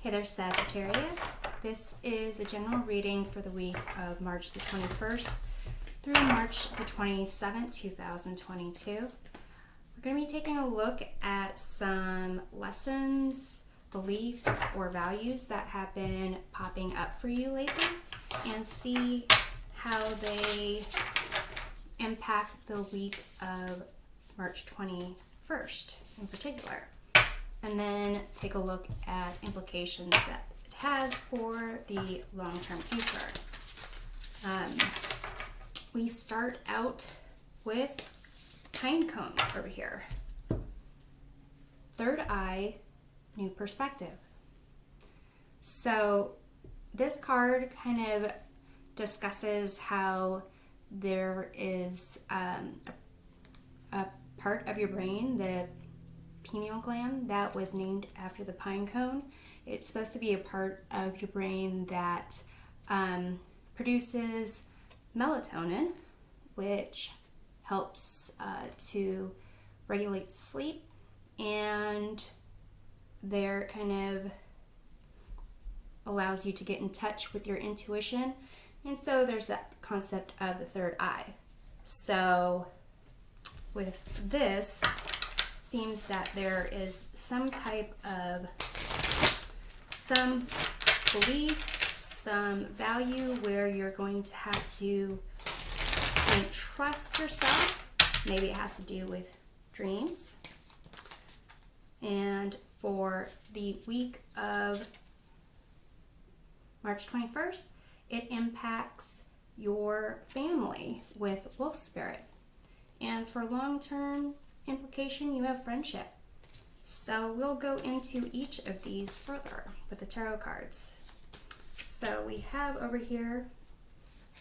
Hey there, Sagittarius. This is a general reading for the week of March the 21st through March the 27th, 2022. We're going to be taking a look at some lessons, beliefs, or values that have been popping up for you lately and see how they impact the week of March 21st in particular. And then take a look at implications that it has for the long-term future. We start out with Pinecone over here. Third eye, new perspective. So this card kind of discusses how there is a part of your brain, the pineal gland, that was named after the pine cone. It's supposed to be a part of your brain that produces melatonin, which helps to regulate sleep, and there kind of allows you to get in touch with your intuition. And so there's that concept of the third eye. So with this, seems that there is some type of some belief, some value where you're going to have to trust yourself. Maybe it has to do with dreams. And for the week of March 21st, it impacts your family with wolf spirit. And for long-term implication, you have friendship. So we'll go into each of these further with the tarot cards. So we have over here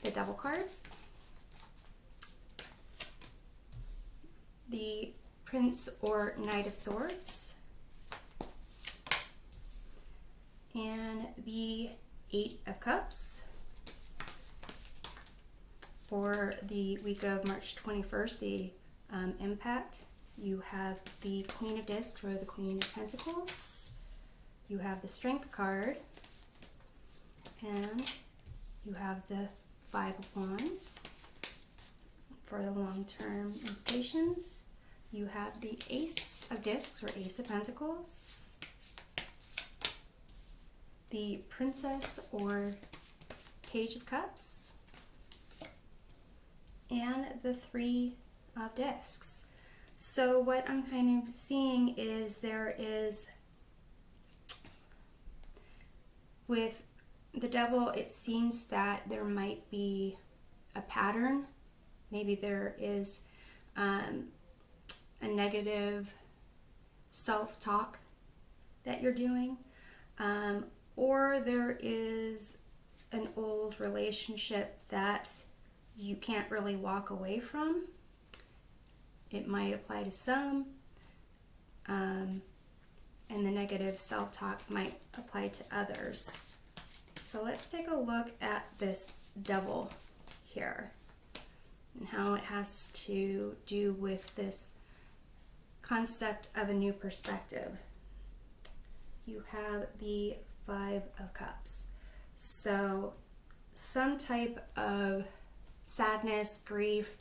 the Devil card, the Prince or Knight of Swords, and the Eight of Cups. For the week of March 21st, the impact, you have the Queen of Discs or the Queen of Pentacles. You have the Strength card, and you have the Five of Wands. For the long-term implications, you have the Ace of Discs or Ace of Pentacles, the Princess or Page of Cups, and the Three of Discs. So what I'm kind of seeing is there is, with the Devil, it seems that there might be a pattern. Maybe there is a negative self-talk that you're doing, or there is an old relationship that you can't really walk away from. It might apply to some, and the negative self-talk might apply to others. So let's take a look at this Devil here and how it has to do with this concept of a new perspective. You have the Five of Cups. So some type of sadness, grief,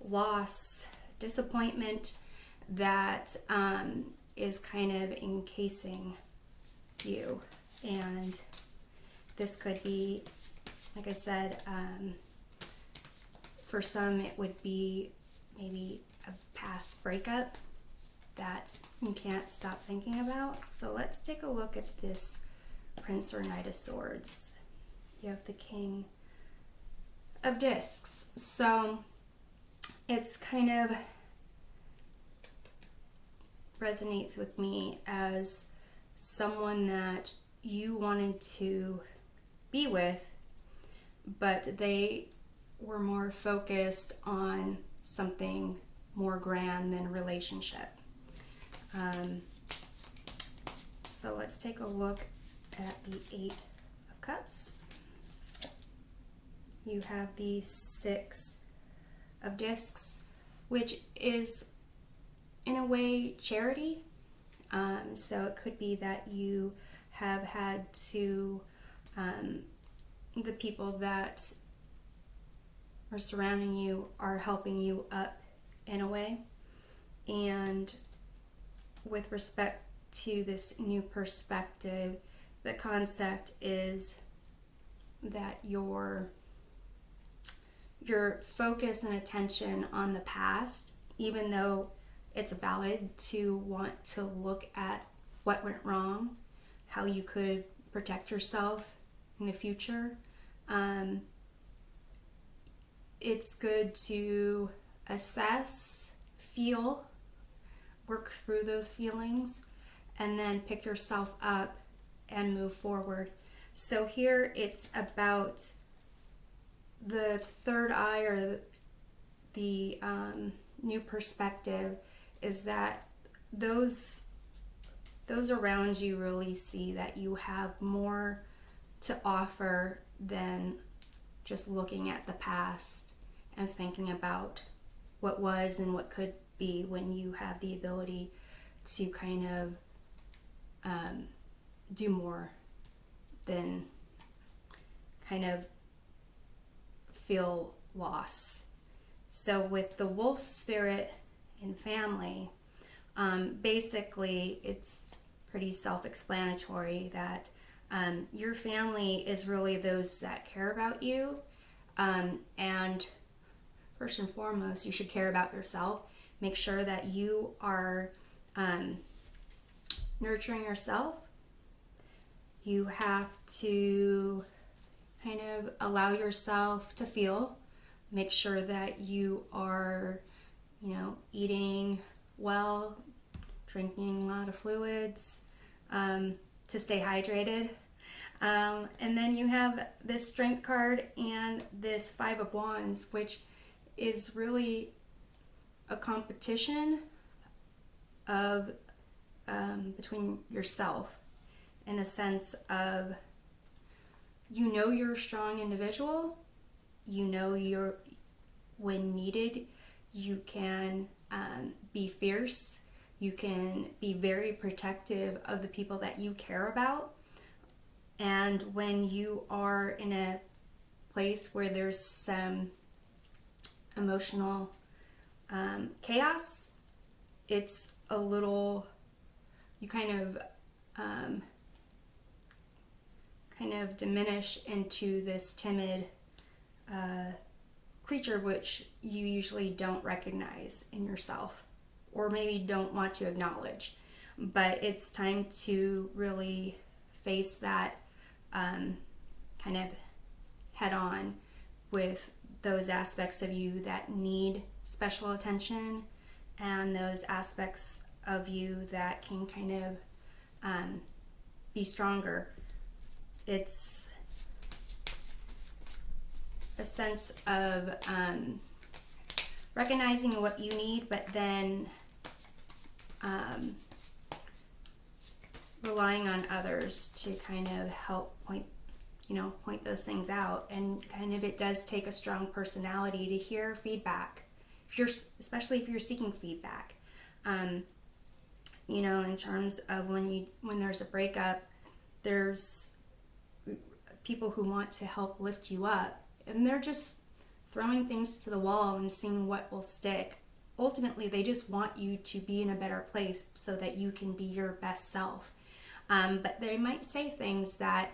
loss, disappointment that is kind of encasing you. And this could be, like I said, for some it would be maybe a past breakup that you can't stop thinking about. So let's take a look at this Prince or Knight of Swords. You have the King of Discs. So it's kind of resonates with me as someone that you wanted to be with, but they were more focused on something more grand than a relationship. So let's take a look at the Eight of Cups. You have the Six of Discs, which is in a way charity. So it could be that you have had to, the people that are surrounding you are helping you up in a way. And with respect to this new perspective, the concept is that your focus and attention on the past, even though it's valid to want to look at what went wrong, how you could protect yourself in the future, it's good to assess, feel, work through those feelings, and then pick yourself up and move forward. So here it's about the third eye, or the new perspective, is that those around you really see that you have more to offer than just looking at the past and thinking about what was and what could be, when you have the ability to kind of do more than kind of feel loss. So with the wolf spirit in family, basically it's pretty self-explanatory that your family is really those that care about you, and first and foremost, you should care about yourself. Make sure that you are nurturing yourself. You have to kind of allow yourself to feel. Make sure that you are, eating well, drinking a lot of fluids, to stay hydrated. And then you have this Strength card and this Five of Wands, which is really a competition of between yourself, in a sense of, you're a strong individual. You're, when needed, you can be fierce. You can be very protective of the people that you care about. And when you are in a place where there's some emotional chaos, it's a little, you kind of diminish into this timid creature, which you usually don't recognize in yourself, or maybe don't want to acknowledge. But it's time to really face that kind of head on with those aspects of you that need special attention, and those aspects of you that can kind of be stronger. It's a sense of recognizing what you need, but then relying on others to kind of help point those things out. And kind of, it does take a strong personality to hear feedback, especially if you're seeking feedback. In terms of when there's a breakup, there's people who want to help lift you up, and they're just throwing things to the wall and seeing what will stick. Ultimately, they just want you to be in a better place so that you can be your best self. But they might say things that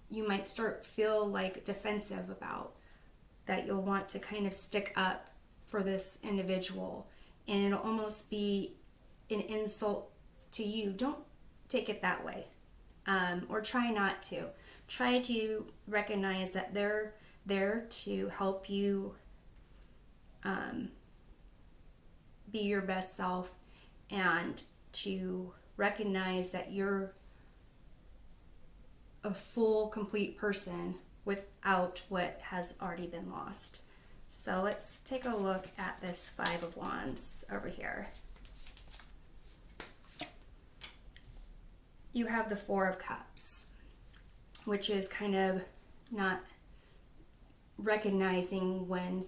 you might feel like defensive about, that you'll want to kind of stick up for this individual, and it'll almost be an insult to you. Don't take it that way, or try not to. Try to recognize that they're there to help you be your best self, and to recognize that you're a full, complete person without what has already been lost. So let's take a look at this Five of Wands over here. You have the Four of Cups, which is kind of not recognizing when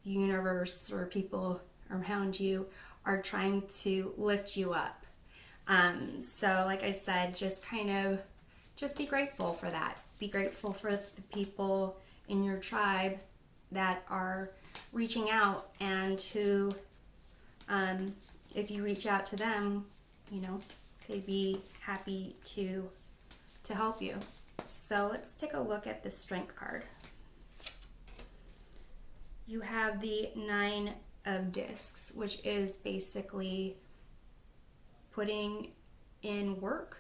universe or people around you are trying to lift you up. So like I said, just be grateful for that. Be grateful for the people in your tribe that are reaching out, and who, if you reach out to them, they'd be happy to help you. So let's take a look at the Strength card. You have the Nine of Discs, which is basically putting in work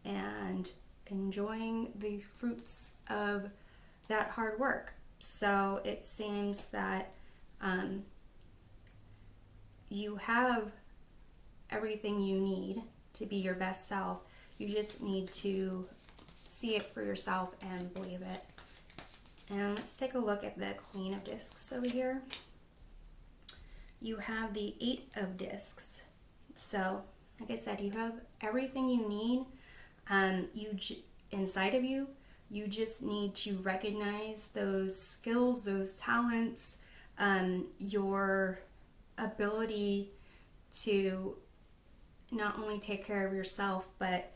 and enjoying the fruits of that hard work. So it seems that you have everything you need to be your best self. You just need to see it for yourself and believe it. And let's take a look at the Queen of Discs over here. You have the Eight of Discs. So, like I said, you have everything you need. Inside of you. You just need to recognize those skills, those talents, your ability to not only take care of yourself, but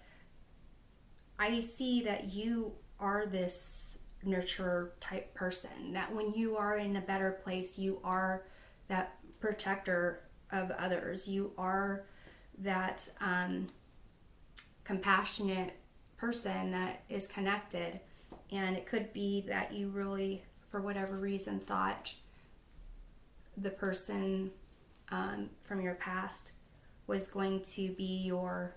I see that you are this nurturer type person, that when you are in a better place, you are that protector of others. You are that compassionate person that is connected. And it could be that you really, for whatever reason, thought the person from your past was going to be your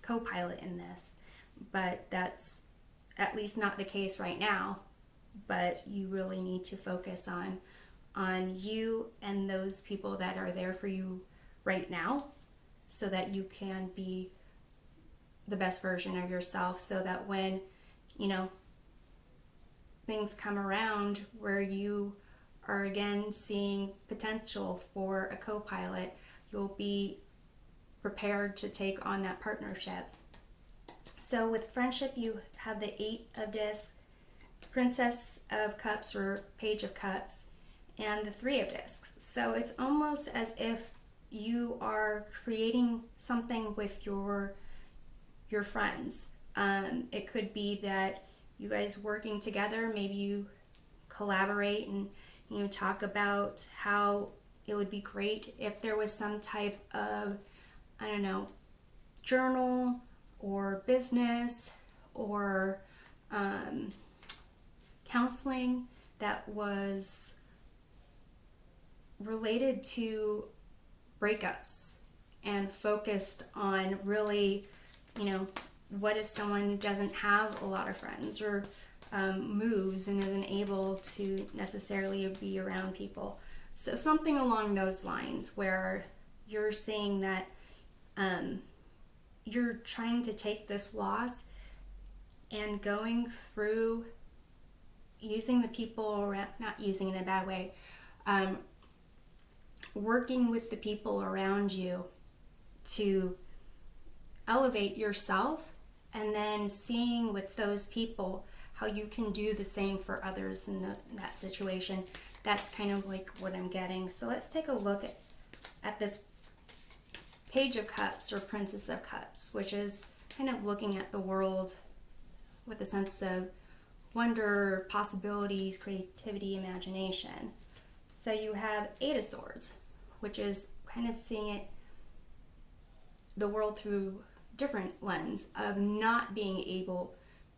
co-pilot in this, but that's at least not the case right now. But you really need to focus on you and those people that are there for you right now, so that you can be the best version of yourself, so that when things come around where you are again seeing potential for a co-pilot, you'll be prepared to take on that partnership. So with friendship, you have the Eight of Discs, Princess of Cups or Page of Cups, and the Three of Discs. So it's almost as if you are creating something with your friends. It could be that you guys working together, maybe you collaborate and talk about how it would be great if there was some type of, journal or business or counseling that was related to breakups and focused on really, what if someone doesn't have a lot of friends, or moves and isn't able to necessarily be around people. So something along those lines, where you're seeing that you're trying to take this loss and going through using the people around, not using it in a bad way, working with the people around you to elevate yourself, and then seeing with those people how you can do the same for others in that situation. That's kind of like what I'm getting. So let's take a look at this Page of Cups or Princess of Cups, which is kind of looking at the world with a sense of wonder, possibilities, creativity, imagination. So you have Eight of Swords, which is kind of seeing the world through different lens of not being able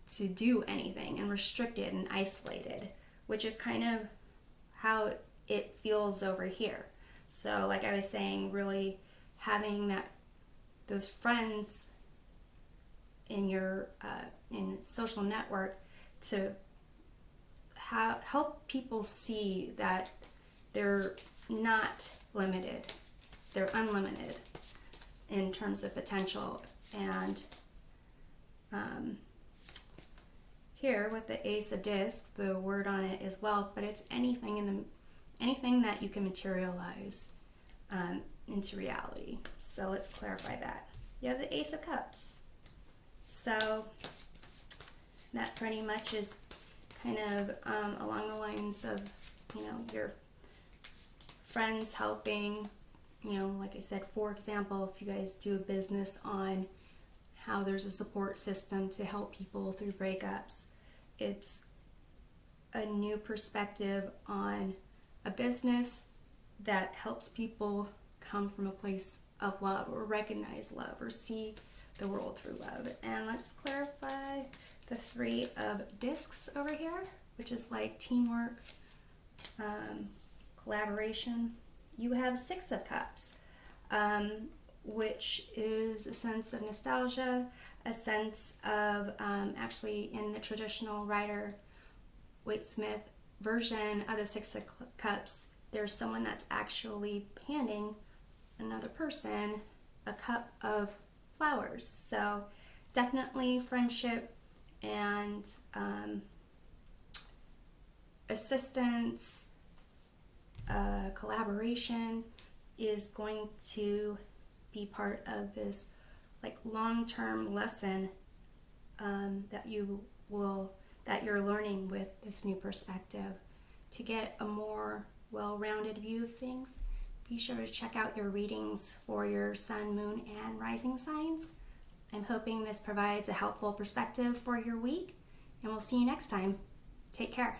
to do anything and restricted and isolated, which is kind of how it feels over here. So like I was saying, really having those friends in your in social network to help people see that they're not limited, they're unlimited in terms of potential. And here with the Ace of Discs, the word on it is wealth, but it's anything that you can materialize into reality. So let's clarify that. You have the Ace of Cups. So that pretty much is kind of along the lines of, your friends helping You know, like I said, for example, if you guys do a business on how there's a support system to help people through breakups, it's a new perspective on a business that helps people come from a place of love, or recognize love, or see the world through love. And let's clarify the 3 of discs over here, which is like teamwork, collaboration. You have 6 of cups, which is a sense of nostalgia, a sense of actually in the traditional Rider-Waite-Smith version of the 6 of cups, there's someone that's actually handing another person a cup of flowers. So definitely friendship and assistance, collaboration is going to be part of this like long-term lesson that you're learning with this new perspective. To get a more well-rounded view of things, be sure to check out your readings for your sun, moon, and rising signs. I'm hoping this provides a helpful perspective for your week, and we'll see you next time. Take care.